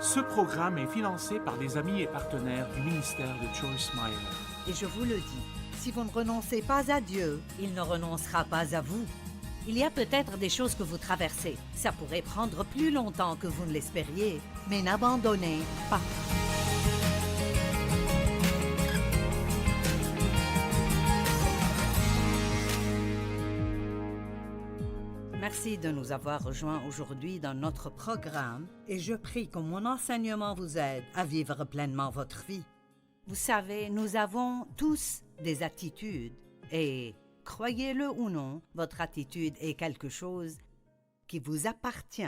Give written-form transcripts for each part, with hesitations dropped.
Ce programme est financé par des amis et partenaires du ministère de Joyce Meyer. Et je vous le dis, si vous ne renoncez pas à Dieu, il ne renoncera pas à vous. Il y a peut-être des choses que vous traversez. Ça pourrait prendre plus longtemps que vous ne l'espériez, mais n'abandonnez pas. Merci de nous avoir rejoints aujourd'hui dans notre programme et je prie que mon enseignement vous aide à vivre pleinement votre vie. Vous savez, nous avons tous des attitudes et, croyez-le ou non, votre attitude est quelque chose qui vous appartient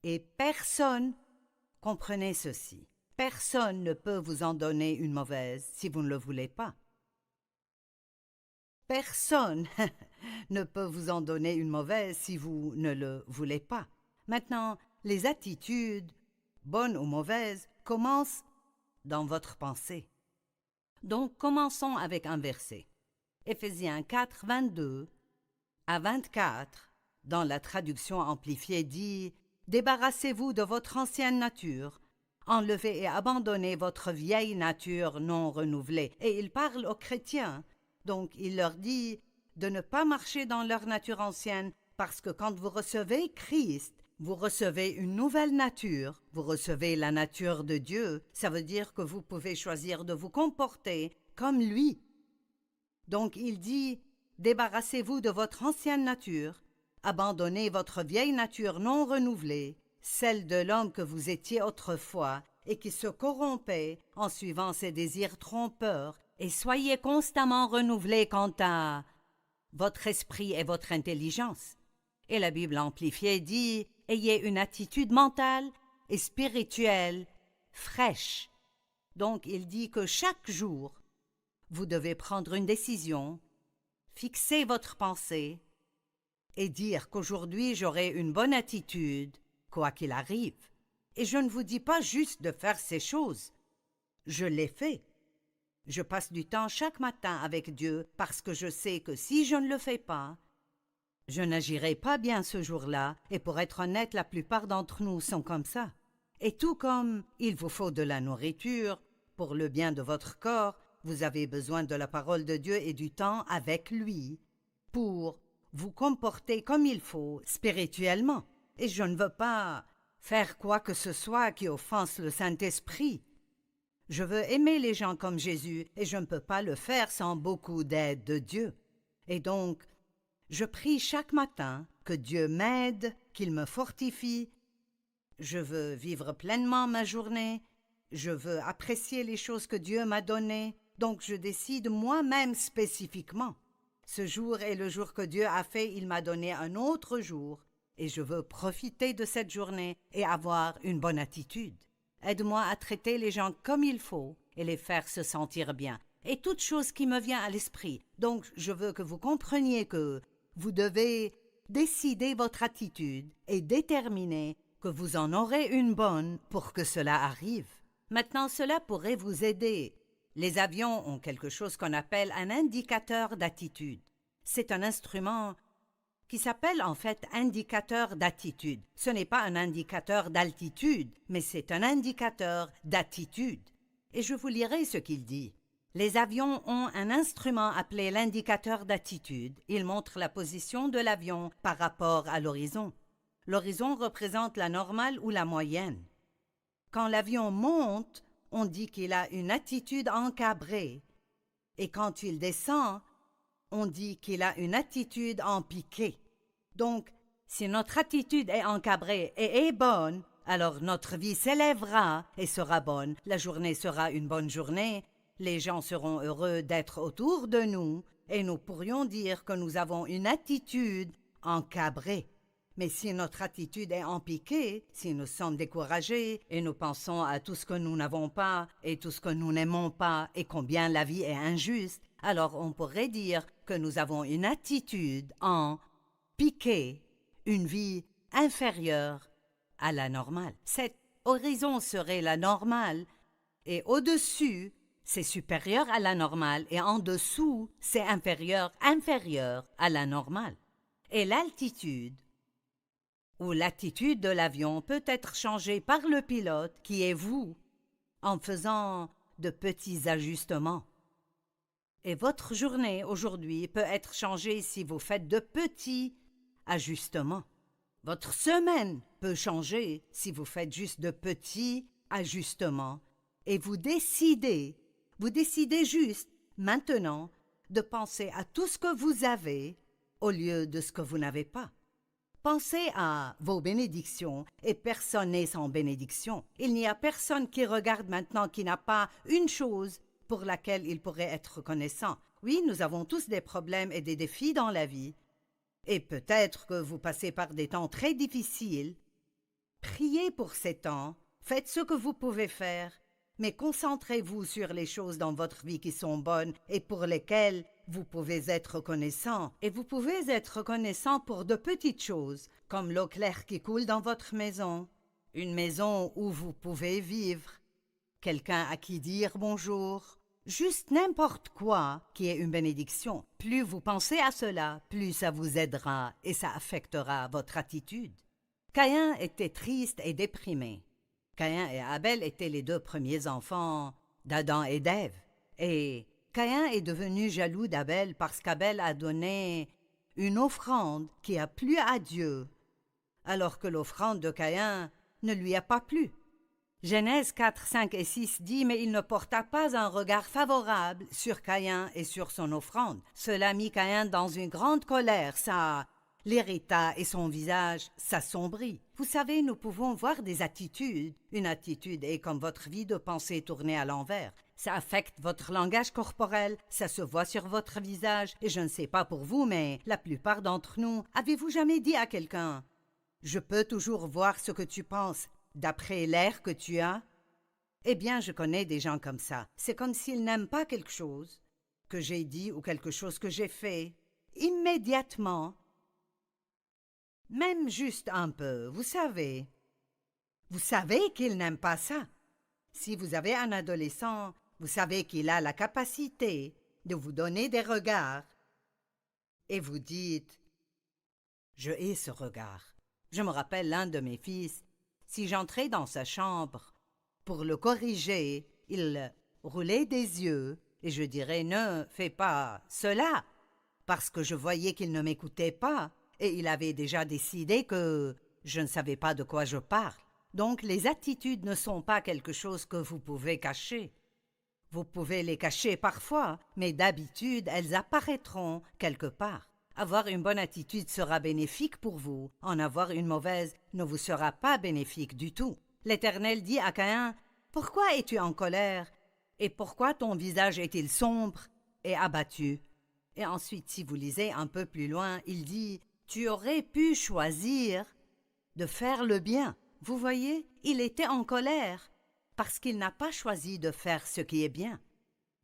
et personne, comprenez ceci, personne ne peut vous en donner une mauvaise si vous ne le voulez pas. Personne ne peut vous en donner une mauvaise si vous ne le voulez pas. Maintenant, les attitudes, bonnes ou mauvaises, commencent dans votre pensée. Donc, commençons avec un verset. Éphésiens 4, 22 à 24, dans la traduction amplifiée, dit « Débarrassez-vous de votre ancienne nature, enlevez et abandonnez votre vieille nature non renouvelée. » Et il parle aux chrétiens. Donc, il leur dit de ne pas marcher dans leur nature ancienne parce que quand vous recevez Christ, vous recevez une nouvelle nature, vous recevez la nature de Dieu. Ça veut dire que vous pouvez choisir de vous comporter comme lui. Donc, il dit, débarrassez-vous de votre ancienne nature, abandonnez votre vieille nature non renouvelée, celle de l'homme que vous étiez autrefois et qui se corrompait en suivant ses désirs trompeurs, et soyez constamment renouvelés quant à votre esprit et votre intelligence. Et la Bible amplifiée dit « Ayez une attitude mentale et spirituelle fraîche ». Donc il dit que chaque jour, vous devez prendre une décision, fixer votre pensée et dire qu'aujourd'hui j'aurai une bonne attitude, quoi qu'il arrive. Et je ne vous dis pas juste de faire ces choses. Je l'ai fait. Je passe du temps chaque matin avec Dieu parce que je sais que si je ne le fais pas, je n'agirai pas bien ce jour-là, et pour être honnête, la plupart d'entre nous sont comme ça. Et tout comme il vous faut de la nourriture pour le bien de votre corps, vous avez besoin de la parole de Dieu et du temps avec lui pour vous comporter comme il faut spirituellement. Et je ne veux pas faire quoi que ce soit qui offense le Saint-Esprit. Je veux aimer les gens comme Jésus et je ne peux pas le faire sans beaucoup d'aide de Dieu. Et donc, je prie chaque matin que Dieu m'aide, qu'il me fortifie. Je veux vivre pleinement ma journée. Je veux apprécier les choses que Dieu m'a données. Donc, je décide moi-même spécifiquement. Ce jour est le jour que Dieu a fait. Il m'a donné un autre jour. Et je veux profiter de cette journée et avoir une bonne attitude. Aide-moi à traiter les gens comme il faut et les faire se sentir bien. Et toute chose qui me vient à l'esprit. Donc, je veux que vous compreniez que vous devez décider votre attitude et déterminer que vous en aurez une bonne pour que cela arrive. Maintenant, cela pourrait vous aider. Les avions ont quelque chose qu'on appelle un indicateur d'attitude. C'est un instrument qui s'appelle en fait indicateur d'attitude. Ce n'est pas un indicateur d'altitude, mais c'est un indicateur d'attitude. Et je vous lirai ce qu'il dit. Les avions ont un instrument appelé l'indicateur d'attitude. Il montre la position de l'avion par rapport à l'horizon. L'horizon représente la normale ou la moyenne. Quand l'avion monte, on dit qu'il a une attitude encabrée. Et quand il descend, on dit qu'il a une attitude en piqué. Donc, si notre attitude est encabrée et est bonne, alors notre vie s'élèvera et sera bonne. La journée sera une bonne journée. Les gens seront heureux d'être autour de nous et nous pourrions dire que nous avons une attitude encabrée. Mais si notre attitude est en piqué, si nous sommes découragés et nous pensons à tout ce que nous n'avons pas et tout ce que nous n'aimons pas et combien la vie est injuste, alors on pourrait dire que nous avons une attitude en piqué, une vie inférieure à la normale. Cet horizon serait la normale et au-dessus, c'est supérieur à la normale et en dessous, c'est inférieur à la normale. Et l'altitude Ou l'attitude de l'avion peut être changée par le pilote, qui est vous, en faisant de petits ajustements. Et votre journée aujourd'hui peut être changée si vous faites de petits ajustements. Votre semaine peut changer si vous faites juste de petits ajustements. Et vous décidez juste maintenant de penser à tout ce que vous avez au lieu de ce que vous n'avez pas. Pensez à vos bénédictions et personne n'est sans bénédiction. Il n'y a personne qui regarde maintenant qui n'a pas une chose pour laquelle il pourrait être reconnaissant. Oui, nous avons tous des problèmes et des défis dans la vie. Et peut-être que vous passez par des temps très difficiles. Priez pour ces temps, faites ce que vous pouvez faire, mais concentrez-vous sur les choses dans votre vie qui sont bonnes et pour lesquelles vous pouvez être reconnaissant. Et vous pouvez être reconnaissant pour de petites choses, comme l'eau claire qui coule dans votre maison, une maison où vous pouvez vivre, quelqu'un à qui dire bonjour, juste n'importe quoi qui est une bénédiction. Plus vous pensez à cela, plus ça vous aidera et ça affectera votre attitude. Caïn était triste et déprimé. Caïn et Abel étaient les 2 premiers enfants d'Adam et d'Ève. Et Caïn est devenu jaloux d'Abel parce qu'Abel a donné une offrande qui a plu à Dieu, alors que l'offrande de Caïn ne lui a pas plu. Genèse 4, 5 et 6 dit « Mais il ne porta pas un regard favorable sur Caïn et sur son offrande. Cela mit Caïn dans une grande colère, ça l'irrita et son visage s'assombrit. » Vous savez, nous pouvons voir des attitudes. Une attitude est comme votre vie de pensée tournée à l'envers. Ça affecte votre langage corporel, ça se voit sur votre visage. Et je ne sais pas pour vous, mais la plupart d'entre nous, avez-vous jamais dit à quelqu'un « Je peux toujours voir ce que tu penses d'après l'air que tu as ?» Eh bien, je connais des gens comme ça. C'est comme s'ils n'aiment pas quelque chose que j'ai dit ou quelque chose que j'ai fait. Immédiatement, même juste un peu, vous savez qu'ils n'aiment pas ça. Si vous avez un adolescent, vous savez qu'il a la capacité de vous donner des regards et vous dites « Je hais ce regard ». Je me rappelle l'un de mes fils, si j'entrais dans sa chambre pour le corriger, il roulait des yeux et je dirais « Ne fais pas cela » parce que je voyais qu'il ne m'écoutait pas. Et il avait déjà décidé que je ne savais pas de quoi je parle. Donc les attitudes ne sont pas quelque chose que vous pouvez cacher. Vous pouvez les cacher parfois, mais d'habitude, elles apparaîtront quelque part. Avoir une bonne attitude sera bénéfique pour vous. En avoir une mauvaise ne vous sera pas bénéfique du tout. L'Éternel dit à Caïn, « Pourquoi es-tu en colère? Et pourquoi ton visage est-il sombre et abattu? » Et ensuite, si vous lisez un peu plus loin, il dit, tu aurais pu choisir de faire le bien. Vous voyez, il était en colère parce qu'il n'a pas choisi de faire ce qui est bien.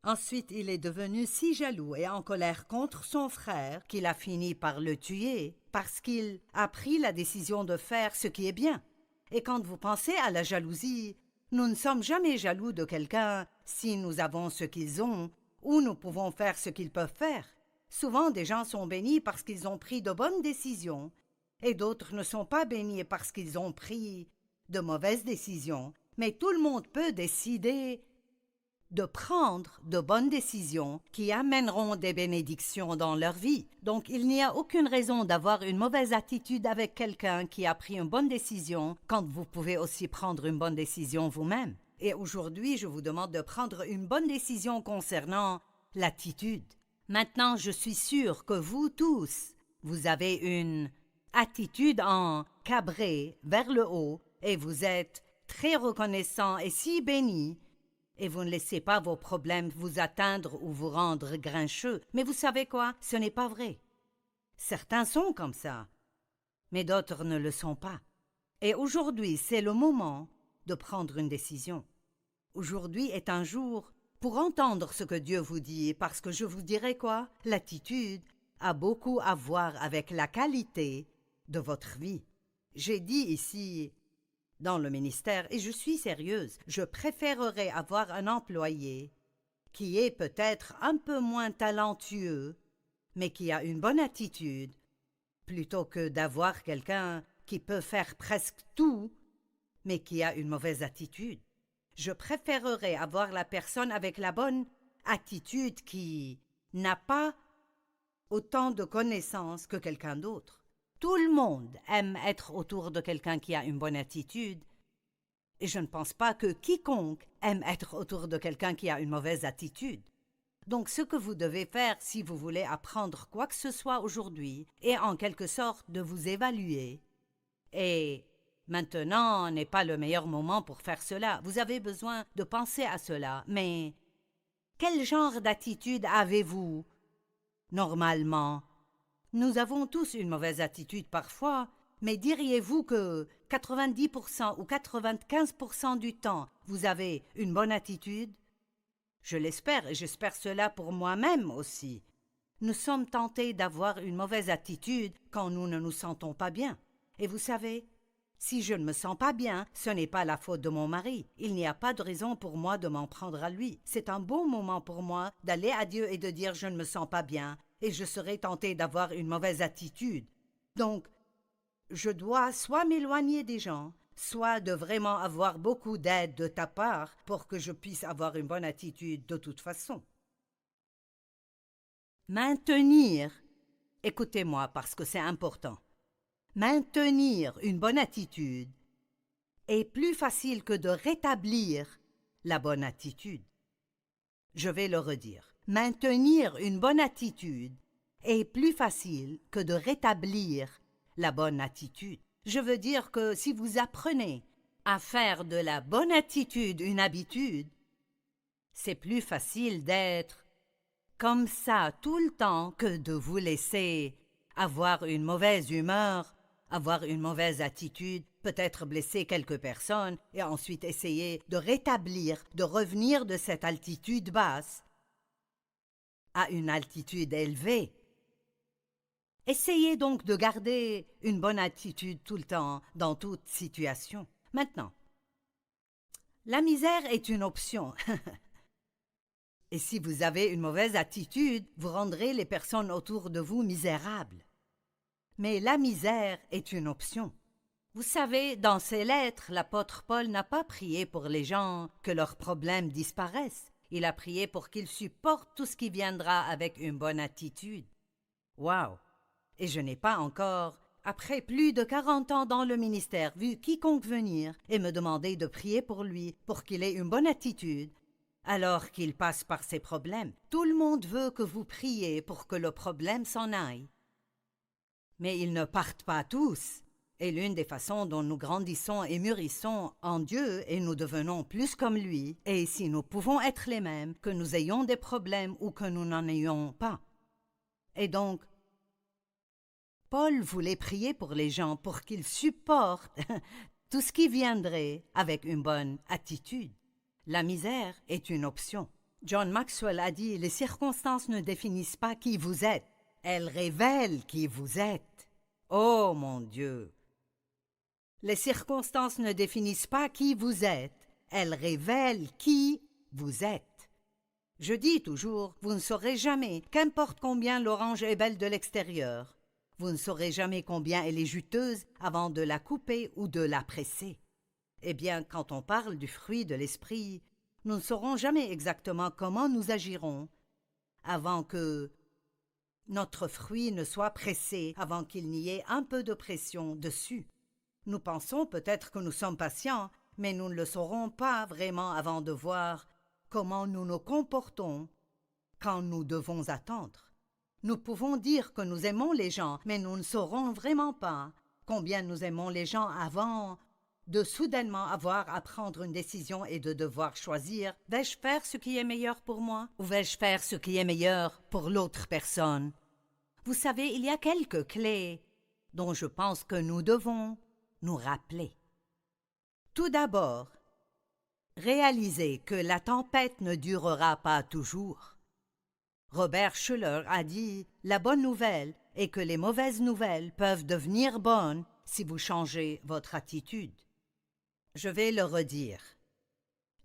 Ensuite, il est devenu si jaloux et en colère contre son frère qu'il a fini par le tuer parce qu'il a pris la décision de faire ce qui est bien. Et quand vous pensez à la jalousie, nous ne sommes jamais jaloux de quelqu'un si nous avons ce qu'ils ont ou nous pouvons faire ce qu'ils peuvent faire. Souvent, des gens sont bénis parce qu'ils ont pris de bonnes décisions et d'autres ne sont pas bénis parce qu'ils ont pris de mauvaises décisions. Mais tout le monde peut décider de prendre de bonnes décisions qui amèneront des bénédictions dans leur vie. Donc, il n'y a aucune raison d'avoir une mauvaise attitude avec quelqu'un qui a pris une bonne décision quand vous pouvez aussi prendre une bonne décision vous-même. Et aujourd'hui, je vous demande de prendre une bonne décision concernant l'attitude. Maintenant, je suis sûre que vous tous, vous avez une attitude en cabré vers le haut et vous êtes très reconnaissant et si béni et vous ne laissez pas vos problèmes vous atteindre ou vous rendre grincheux. Mais vous savez quoi? Ce n'est pas vrai. Certains sont comme ça, mais d'autres ne le sont pas. Et aujourd'hui, c'est le moment de prendre une décision. Aujourd'hui est un jour pour entendre ce que Dieu vous dit, parce que je vous dirai quoi? L'attitude a beaucoup à voir avec la qualité de votre vie. J'ai dit ici, dans le ministère, et je suis sérieuse, je préférerais avoir un employé qui est peut-être un peu moins talentueux, mais qui a une bonne attitude, plutôt que d'avoir quelqu'un qui peut faire presque tout, mais qui a une mauvaise attitude. Je préférerais avoir la personne avec la bonne attitude qui n'a pas autant de connaissances que quelqu'un d'autre. Tout le monde aime être autour de quelqu'un qui a une bonne attitude, et je ne pense pas que quiconque aime être autour de quelqu'un qui a une mauvaise attitude. Donc ce que vous devez faire si vous voulez apprendre quoi que ce soit aujourd'hui est en quelque sorte de vous évaluer. Et maintenant n'est pas le meilleur moment pour faire cela. Vous avez besoin de penser à cela. Mais quel genre d'attitude avez-vous normalement? Nous avons tous une mauvaise attitude parfois, mais diriez-vous que 90% ou 95% du temps, vous avez une bonne attitude? Je l'espère et j'espère cela pour moi-même aussi. Nous sommes tentés d'avoir une mauvaise attitude quand nous ne nous sentons pas bien. Et vous savez, si je ne me sens pas bien, ce n'est pas la faute de mon mari. Il n'y a pas de raison pour moi de m'en prendre à lui. C'est un bon moment pour moi d'aller à Dieu et de dire je ne me sens pas bien et je serai tenté d'avoir une mauvaise attitude. Donc, je dois soit m'éloigner des gens, soit de vraiment avoir beaucoup d'aide de ta part pour que je puisse avoir une bonne attitude de toute façon. Maintenir, écoutez-moi parce que c'est important, maintenir une bonne attitude est plus facile que de rétablir la bonne attitude. Je vais le redire. Maintenir une bonne attitude est plus facile que de rétablir la bonne attitude. Je veux dire que si vous apprenez à faire de la bonne attitude une habitude, c'est plus facile d'être comme ça tout le temps que de vous laisser avoir une mauvaise humeur, avoir une mauvaise attitude, peut-être blesser quelques personnes et ensuite essayer de rétablir, de revenir de cette altitude basse à une altitude élevée. Essayez donc de garder une bonne attitude tout le temps, dans toute situation. Maintenant, la misère est une option. Et si vous avez une mauvaise attitude, vous rendrez les personnes autour de vous misérables. Mais la misère est une option. Vous savez, dans ses lettres, l'apôtre Paul n'a pas prié pour les gens que leurs problèmes disparaissent. Il a prié pour qu'ils supportent tout ce qui viendra avec une bonne attitude. Waouh! Et je n'ai pas encore, après plus de 40 ans dans le ministère, vu quiconque venir et me demander de prier pour lui, pour qu'il ait une bonne attitude, alors qu'il passe par ses problèmes. Tout le monde veut que vous priez pour que le problème s'en aille. Mais ils ne partent pas tous. Et l'une des façons dont nous grandissons et mûrissons en Dieu et nous devenons plus comme lui, et si nous pouvons être les mêmes, que nous ayons des problèmes ou que nous n'en ayons pas. Et donc, Paul voulait prier pour les gens pour qu'ils supportent tout ce qui viendrait avec une bonne attitude. La misère est une option. John Maxwell a dit « Les circonstances ne définissent pas qui vous êtes, elles révèlent qui vous êtes. » Oh mon Dieu! Les circonstances ne définissent pas qui vous êtes, elles révèlent qui vous êtes. Je dis toujours, vous ne saurez jamais, qu'importe combien l'orange est belle de l'extérieur, vous ne saurez jamais combien elle est juteuse avant de la couper ou de la presser. Eh bien, quand on parle du fruit de l'esprit, nous ne saurons jamais exactement comment nous agirons avant que notre fruit ne soit pressé, avant qu'il n'y ait un peu de pression dessus. Nous pensons peut-être que nous sommes patients, mais nous ne le saurons pas vraiment avant de voir comment nous nous comportons quand nous devons attendre. Nous pouvons dire que nous aimons les gens, mais nous ne saurons vraiment pas combien nous aimons les gens avant de soudainement avoir à prendre une décision et de devoir choisir « Vais-je faire ce qui est meilleur pour moi ou vais-je faire ce qui est meilleur pour l'autre personne ?» Vous savez, il y a quelques clés dont je pense que nous devons nous rappeler. Tout d'abord, réaliser que la tempête ne durera pas toujours. Robert Schuller a dit « La bonne nouvelle est que les mauvaises nouvelles peuvent devenir bonnes si vous changez votre attitude. » Je vais le redire.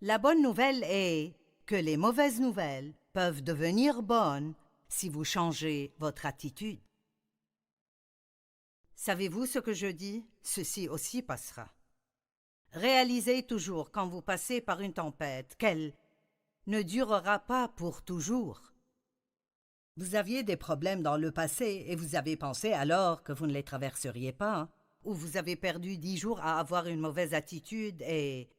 La bonne nouvelle est que les mauvaises nouvelles peuvent devenir bonnes si vous changez votre attitude. Savez-vous ce que je dis? Ceci aussi passera. Réalisez toujours quand vous passez par une tempête qu'elle ne durera pas pour toujours. Vous aviez des problèmes dans le passé et vous avez pensé alors que vous ne les traverseriez pas, hein? Ou vous avez perdu 10 jours à avoir une mauvaise attitude et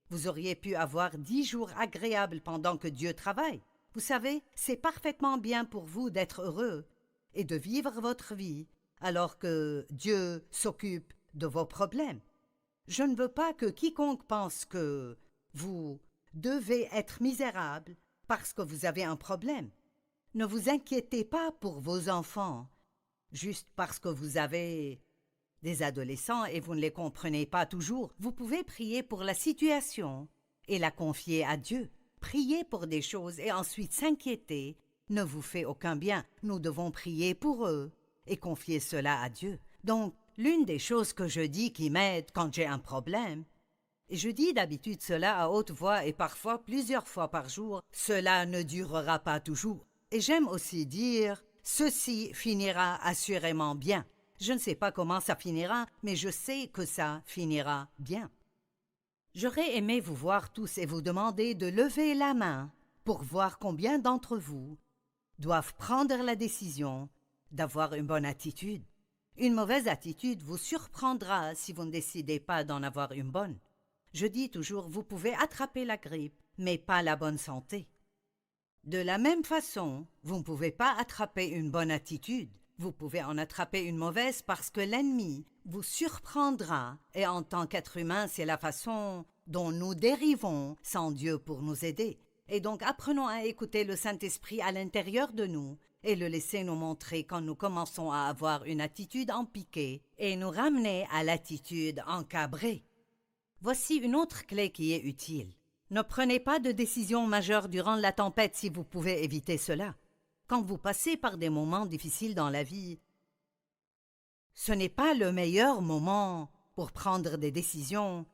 vous auriez pu avoir 10 jours agréables pendant que Dieu travaille. Vous savez, c'est parfaitement bien pour vous d'être heureux et de vivre votre vie alors que Dieu s'occupe de vos problèmes. Je ne veux pas que quiconque pense que vous devez être misérable parce que vous avez un problème. Ne vous inquiétez pas pour vos enfants, juste parce que vous avez des adolescents et vous ne les comprenez pas toujours. Vous pouvez prier pour la situation et la confier à Dieu. Prier pour des choses et ensuite s'inquiéter ne vous fait aucun bien. Nous devons prier pour eux et confier cela à Dieu. Donc, l'une des choses que je dis qui m'aide quand j'ai un problème, et je dis d'habitude cela à haute voix et parfois plusieurs fois par jour, cela ne durera pas toujours. Et j'aime aussi dire, ceci finira assurément bien. Je ne sais pas comment ça finira, mais je sais que ça finira bien. J'aurais aimé vous voir tous et vous demander de lever la main pour voir combien d'entre vous doivent prendre la décision d'avoir une bonne attitude. Une mauvaise attitude vous surprendra si vous ne décidez pas d'en avoir une bonne. Je dis toujours, vous pouvez attraper la grippe, mais pas la bonne santé. De la même façon, vous ne pouvez pas attraper une bonne attitude. Vous pouvez en attraper une mauvaise parce que l'ennemi vous surprendra et en tant qu'être humain, c'est la façon dont nous dérivons sans Dieu pour nous aider. Et donc apprenons à écouter le Saint-Esprit à l'intérieur de nous et le laisser nous montrer quand nous commençons à avoir une attitude en piqué et nous ramener à l'attitude encabrée. Voici une autre clé qui est utile. Ne prenez pas de décision majeure durant la tempête si vous pouvez éviter cela. Quand vous passez par des moments difficiles dans la vie, ce n'est pas le meilleur moment pour prendre des décisions,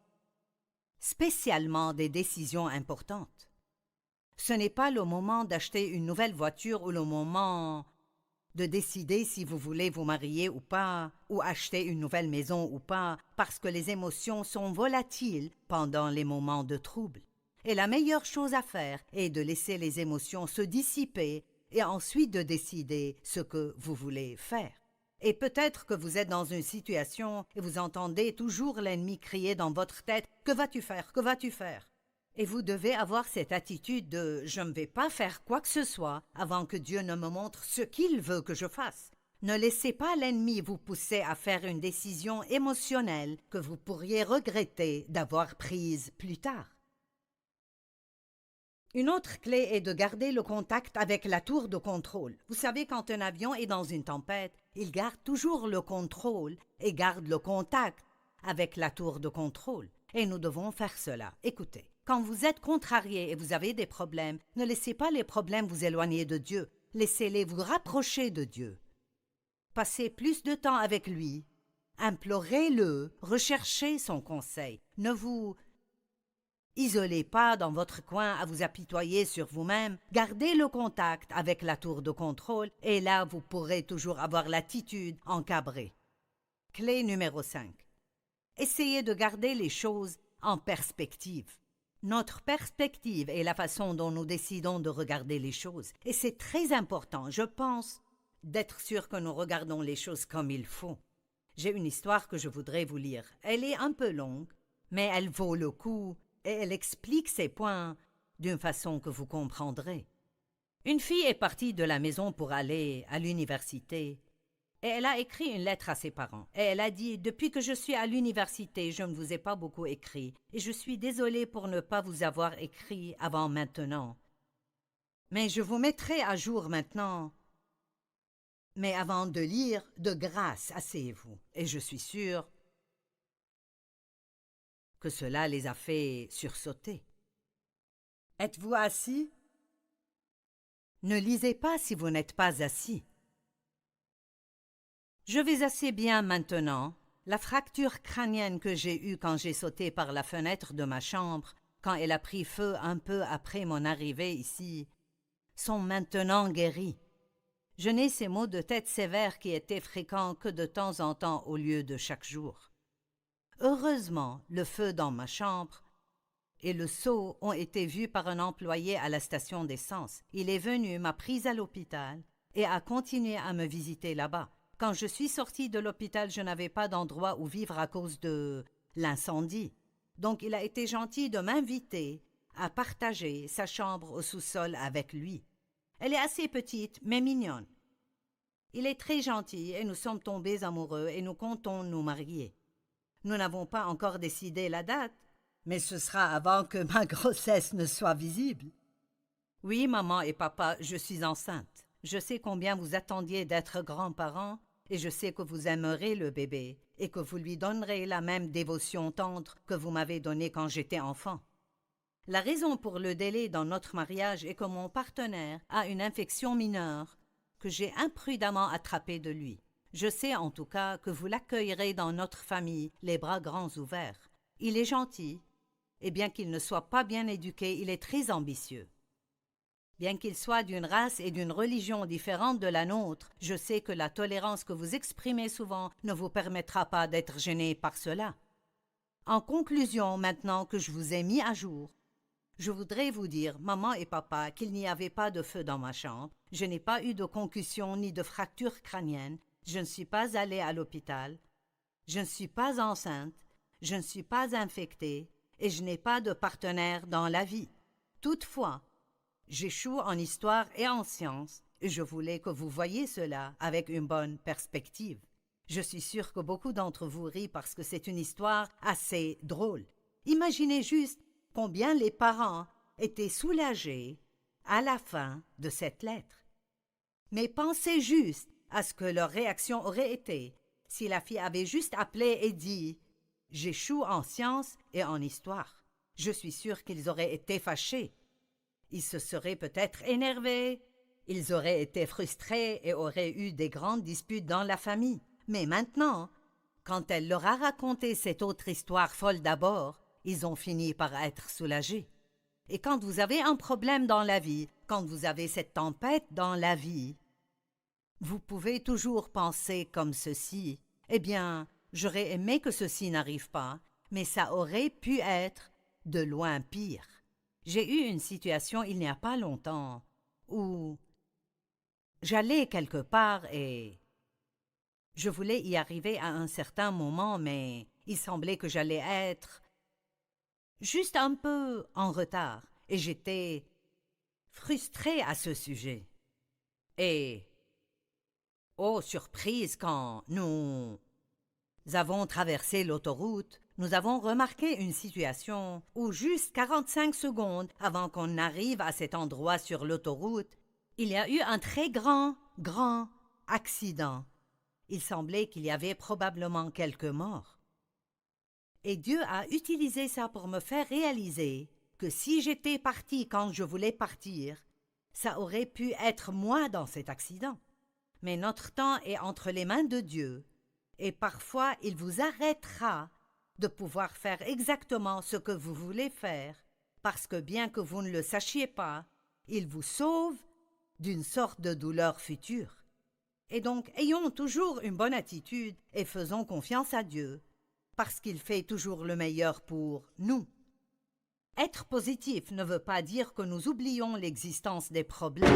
spécialement des décisions importantes. Ce n'est pas le moment d'acheter une nouvelle voiture ou le moment de décider si vous voulez vous marier ou pas, ou acheter une nouvelle maison ou pas, parce que les émotions sont volatiles pendant les moments de trouble. Et la meilleure chose à faire est de laisser les émotions se dissiper et ensuite de décider ce que vous voulez faire. Et peut-être que vous êtes dans une situation et vous entendez toujours l'ennemi crier dans votre tête « Que vas-tu faire? Que vas-tu faire ?» Et vous devez avoir cette attitude de « Je ne vais pas faire quoi que ce soit avant que Dieu ne me montre ce qu'il veut que je fasse ». Ne laissez pas l'ennemi vous pousser à faire une décision émotionnelle que vous pourriez regretter d'avoir prise plus tard. Une autre clé est de garder le contact avec la tour de contrôle. Vous savez, quand un avion est dans une tempête, il garde toujours le contrôle et garde le contact avec la tour de contrôle. Et nous devons faire cela. Écoutez, quand vous êtes contrarié et vous avez des problèmes, ne laissez pas les problèmes vous éloigner de Dieu. Laissez-les vous rapprocher de Dieu. Passez plus de temps avec lui. Implorez-le, recherchez son conseil. Ne vous isolez pas dans votre coin à vous apitoyer sur vous-même. Gardez le contact avec la tour de contrôle et là, vous pourrez toujours avoir l'attitude encabrée. Clé numéro 5. Essayez de garder les choses en perspective. Notre perspective est la façon dont nous décidons de regarder les choses. Et c'est très important, je pense, d'être sûr que nous regardons les choses comme il faut. J'ai une histoire que je voudrais vous lire. Elle est un peu longue, mais elle vaut le coup et elle explique ses points d'une façon que vous comprendrez. Une fille est partie de la maison pour aller à l'université et elle a écrit une lettre à ses parents. Et elle a dit « Depuis que je suis à l'université, je ne vous ai pas beaucoup écrit et je suis désolée pour ne pas vous avoir écrit avant maintenant. Mais je vous mettrai à jour maintenant. Mais avant de lire, de grâce, asseyez-vous. » Et je suis sûre que cela les a fait sursauter. Êtes-vous assis? Ne lisez pas si vous n'êtes pas assis. Je vais assez bien maintenant. La fracture crânienne que j'ai eue quand j'ai sauté par la fenêtre de ma chambre, quand elle a pris feu un peu après mon arrivée ici, sont maintenant guéries. Je n'ai ces maux de tête sévères qui étaient fréquents que de temps en temps au lieu de chaque jour. Heureusement, le feu dans ma chambre et le seau ont été vus par un employé à la station d'essence. Il est venu, m'a prise à l'hôpital et a continué à me visiter là-bas. Quand je suis sortie de l'hôpital, je n'avais pas d'endroit où vivre à cause de l'incendie. Donc il a été gentil de m'inviter à partager sa chambre au sous-sol avec lui. Elle est assez petite, mais mignonne. Il est très gentil et nous sommes tombés amoureux et nous comptons nous marier. Nous n'avons pas encore décidé la date, mais ce sera avant que ma grossesse ne soit visible. Oui, maman et papa, je suis enceinte. Je sais combien vous attendiez d'être grands-parents et je sais que vous aimerez le bébé et que vous lui donnerez la même dévotion tendre que vous m'avez donnée quand j'étais enfant. La raison pour le délai dans notre mariage est que mon partenaire a une infection mineure que j'ai imprudemment attrapée de lui. Je sais en tout cas que vous l'accueillerez dans notre famille les bras grands ouverts. Il est gentil, et bien qu'il ne soit pas bien éduqué, il est très ambitieux. Bien qu'il soit d'une race et d'une religion différente de la nôtre, je sais que la tolérance que vous exprimez souvent ne vous permettra pas d'être gêné par cela. En conclusion, maintenant que je vous ai mis à jour, je voudrais vous dire, maman et papa, qu'il n'y avait pas de feu dans ma chambre, je n'ai pas eu de concussion ni de fracture crânienne, je ne suis pas allée à l'hôpital, je ne suis pas enceinte, je ne suis pas infectée et je n'ai pas de partenaire dans la vie. Toutefois, j'échoue en histoire et en sciences et je voulais que vous voyiez cela avec une bonne perspective. Je suis sûre que beaucoup d'entre vous rient parce que c'est une histoire assez drôle. Imaginez juste combien les parents étaient soulagés à la fin de cette lettre. Mais pensez juste à ce que leur réaction aurait été si la fille avait juste appelé et dit « J'échoue en sciences et en histoire ». Je suis sûre qu'ils auraient été fâchés. Ils se seraient peut-être énervés, ils auraient été frustrés et auraient eu des grandes disputes dans la famille. Mais maintenant, quand elle leur a raconté cette autre histoire folle d'abord, ils ont fini par être soulagés. Et quand vous avez un problème dans la vie, quand vous avez cette tempête dans la vie, vous pouvez toujours penser comme ceci. Eh bien, j'aurais aimé que ceci n'arrive pas, mais ça aurait pu être de loin pire. J'ai eu une situation il n'y a pas longtemps où j'allais quelque part et je voulais y arriver à un certain moment, mais il semblait que j'allais être juste un peu en retard et j'étais frustrée à ce sujet. Et, oh surprise, quand nous avons traversé l'autoroute, nous avons remarqué une situation où juste 45 secondes avant qu'on arrive à cet endroit sur l'autoroute, il y a eu un très grand accident. Il semblait qu'il y avait probablement quelques morts. Et Dieu a utilisé ça pour me faire réaliser que si j'étais partie quand je voulais partir, ça aurait pu être moi dans cet accident. Mais notre temps est entre les mains de Dieu, et parfois il vous arrêtera de pouvoir faire exactement ce que vous voulez faire, parce que bien que vous ne le sachiez pas, il vous sauve d'une sorte de douleur future. Et donc, ayons toujours une bonne attitude et faisons confiance à Dieu, parce qu'il fait toujours le meilleur pour nous. Être positif ne veut pas dire que nous oublions l'existence des problèmes.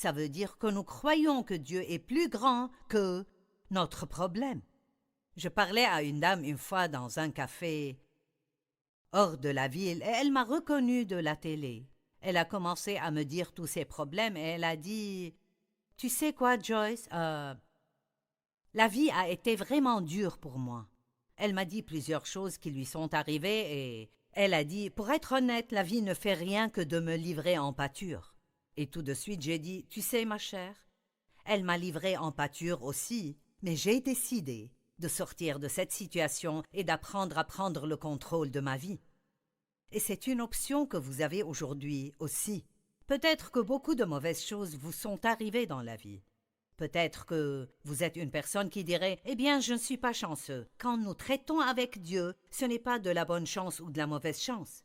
Ça veut dire que nous croyons que Dieu est plus grand que notre problème. Je parlais à une dame une fois dans un café hors de la ville et elle m'a reconnue de la télé. Elle a commencé à me dire tous ses problèmes et elle a dit « Tu sais quoi, Joyce, la vie a été vraiment dure pour moi. » Elle m'a dit plusieurs choses qui lui sont arrivées et elle a dit « Pour être honnête, la vie ne fait rien que de me livrer en pâture. » Et tout de suite, j'ai dit « Tu sais, ma chère, elle m'a livré en pâture aussi, mais j'ai décidé de sortir de cette situation et d'apprendre à prendre le contrôle de ma vie. » Et c'est une option que vous avez aujourd'hui aussi. Peut-être que beaucoup de mauvaises choses vous sont arrivées dans la vie. Peut-être que vous êtes une personne qui dirait « Eh bien, je ne suis pas chanceux. » Quand nous traitons avec Dieu, ce n'est pas de la bonne chance ou de la mauvaise chance.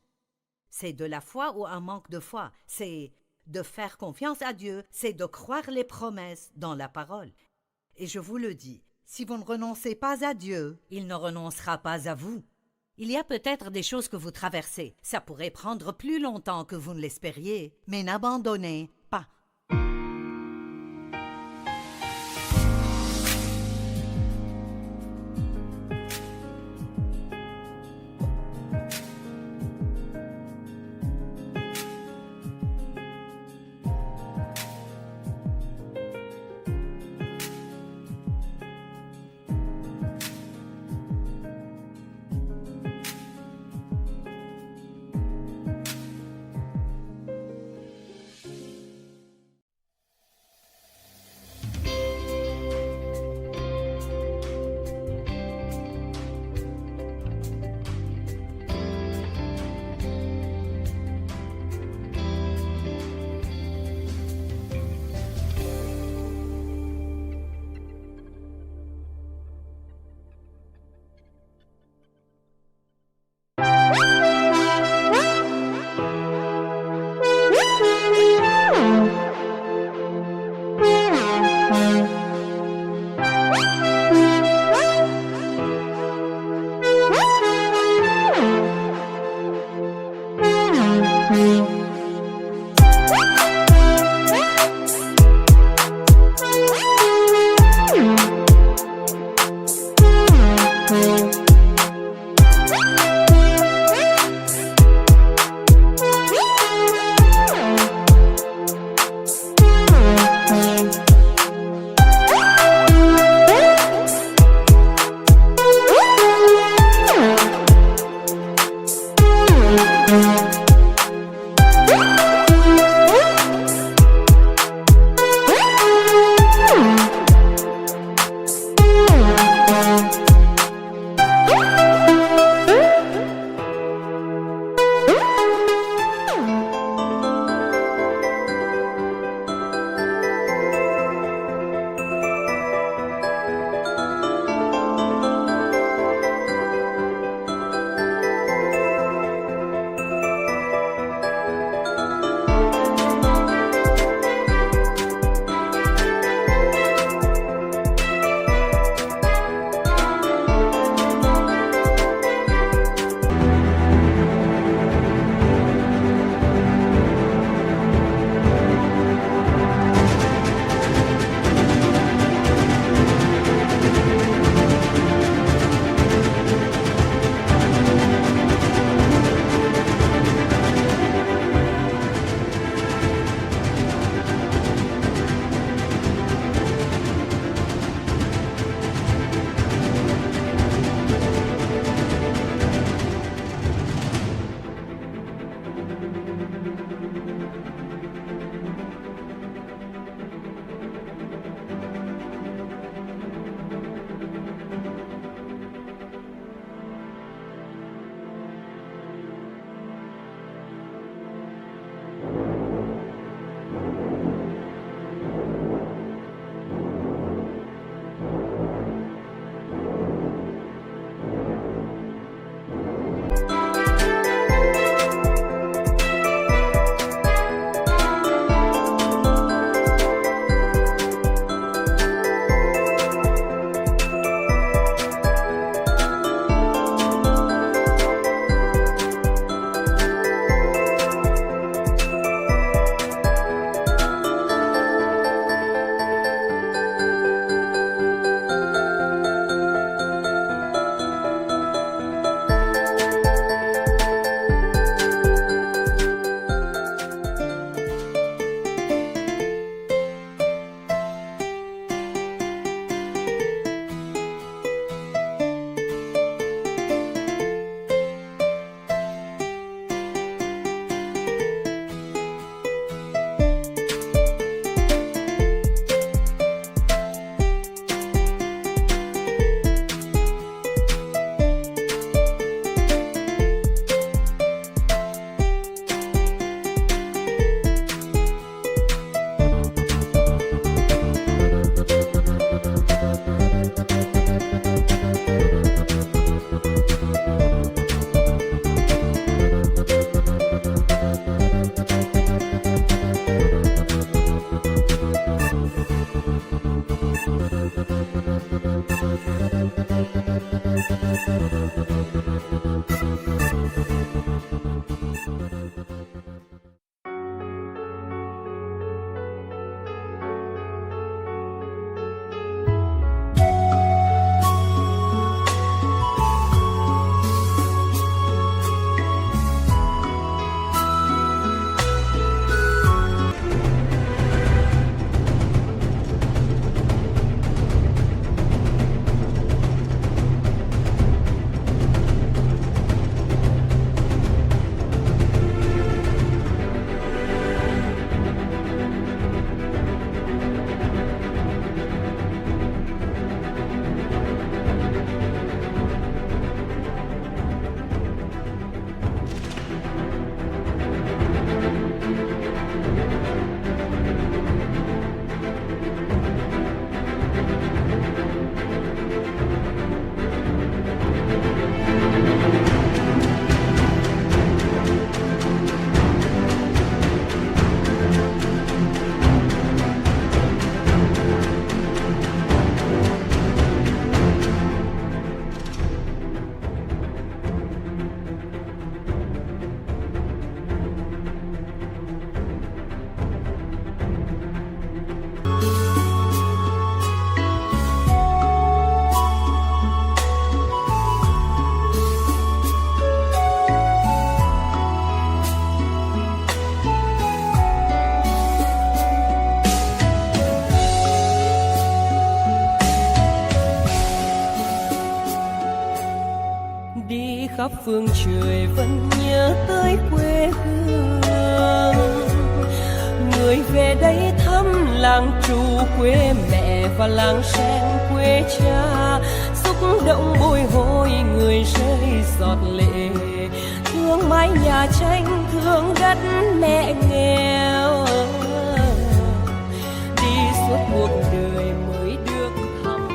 C'est de la foi ou un manque de foi. C'est de faire confiance à Dieu, c'est de croire les promesses dans la parole. Et je vous le dis, si vous ne renoncez pas à Dieu, il ne renoncera pas à vous. Il y a peut-être des choses que vous traversez. Ça pourrait prendre plus longtemps que vous ne l'espériez, mais n'abandonnez pas. phương trời vẫn nhớ tới quê hương. Người về đây thăm làng Trù quê mẹ và làng Sen quê cha, xúc động bồi hồi người rơi giọt lệ, thương mái nhà tranh thương đất mẹ nghèo, đi suốt cuộc đời mới được thăm.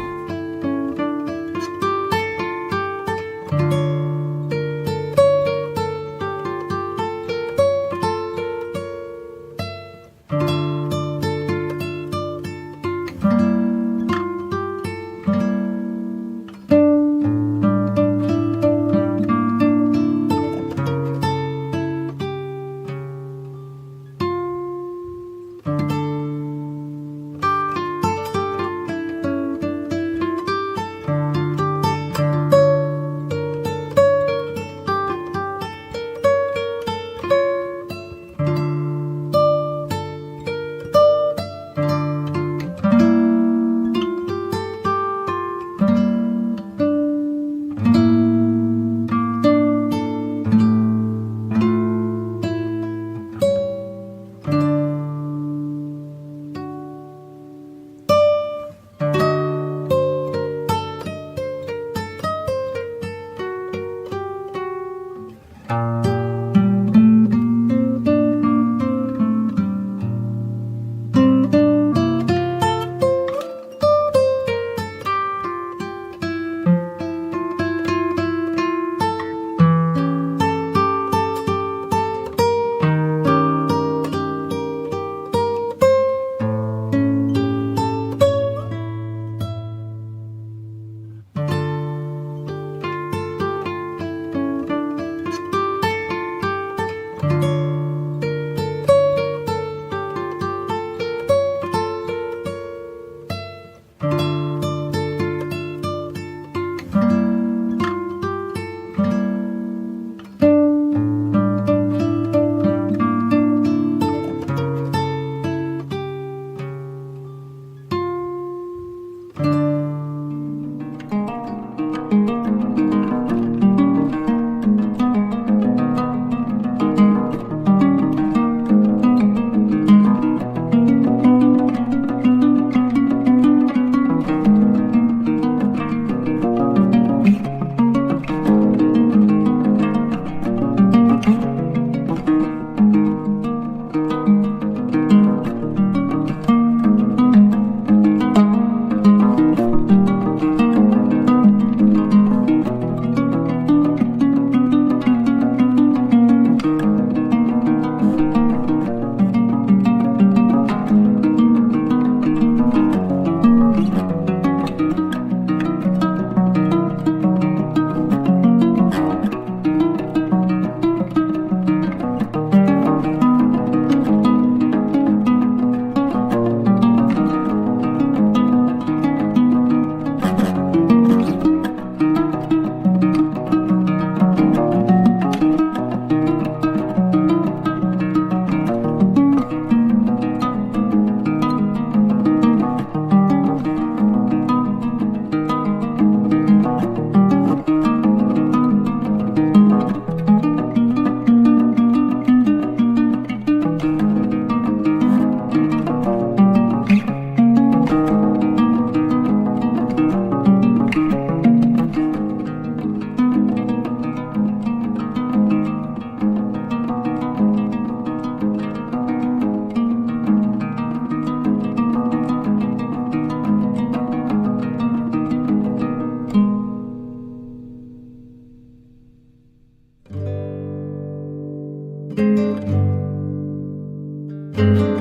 Thank you.